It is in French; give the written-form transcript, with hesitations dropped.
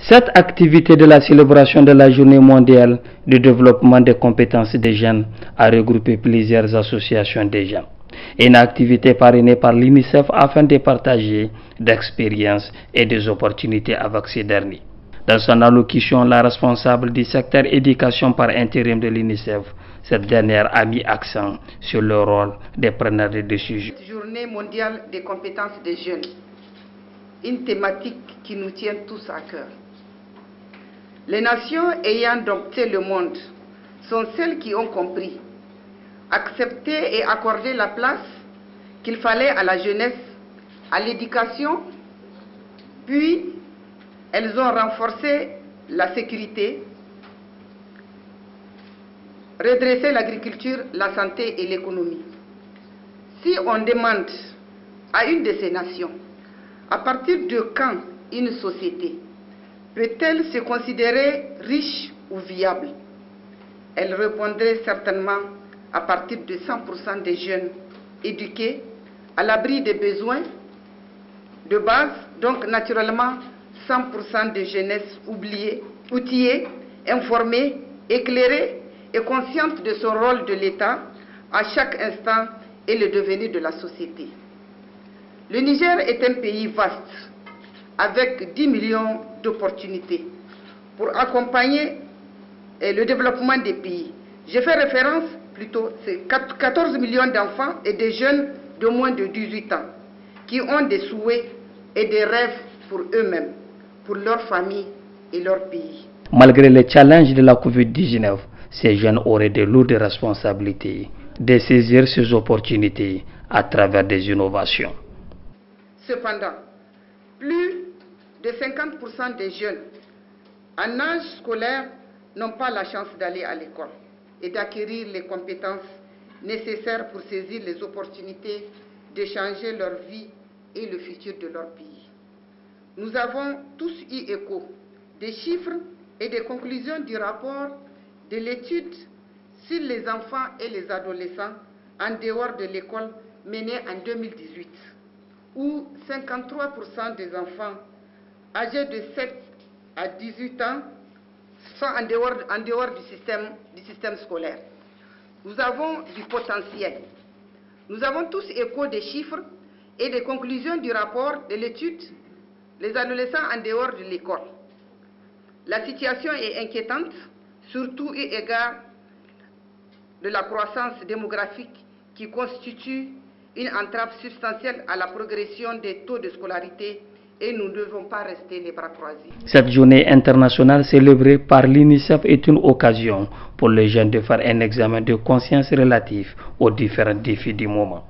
Cette activité de la célébration de la Journée mondiale du développement des compétences des jeunes a regroupé plusieurs associations des jeunes. Une activité parrainée par l'UNICEF afin de partager d'expériences et des opportunités avec ces derniers. Dans son allocution, la responsable du secteur éducation par intérim de l'UNICEF, cette dernière a mis accent sur le rôle des preneurs de décision. Journée mondiale des compétences des jeunes, une thématique qui nous tient tous à cœur. Les nations ayant dompté le monde sont celles qui ont compris, accepté et accordé la place qu'il fallait à la jeunesse, à l'éducation, puis elles ont renforcé la sécurité, redressé l'agriculture, la santé et l'économie. Si on demande à une de ces nations, à partir de quand une société peut-elle se considérer riche ou viable, elle répondrait certainement à partir de 100% des jeunes éduqués, à l'abri des besoins de base, donc naturellement 100% de jeunesse outillée, informée, éclairée et consciente de son rôle de l'État à chaque instant et le devenir de la société. Le Niger est un pays vaste, avec 10 millions d'opportunités pour accompagner le développement des pays. Je fais référence plutôt, c'est 14 millions d'enfants et des jeunes de moins de 18 ans qui ont des souhaits et des rêves pour eux-mêmes, pour leur famille et leur pays. Malgré les challenges de la COVID-19, ces jeunes auraient de lourdes responsabilités de saisir ces opportunités à travers des innovations. Cependant, plus de 50% des jeunes en âge scolaire n'ont pas la chance d'aller à l'école et d'acquérir les compétences nécessaires pour saisir les opportunités de changer leur vie et le futur de leur pays. Nous avons tous eu écho des chiffres et des conclusions du rapport de l'étude sur les enfants et les adolescents en dehors de l'école menée en 2018, où 53% des enfants âgés de 7 à 18 ans sont en dehors du système scolaire. Nous avons du potentiel. Nous avons tous écho des chiffres et des conclusions du rapport de l'étude, les adolescents en dehors de l'école. La situation est inquiétante, surtout eu égard de la croissance démographique qui constitue une entrave substantielle à la progression des taux de scolarité et nous ne devons pas rester les bras croisés. Cette journée internationale célébrée par l'UNICEF est une occasion pour les jeunes de faire un examen de conscience relatif aux différents défis du moment.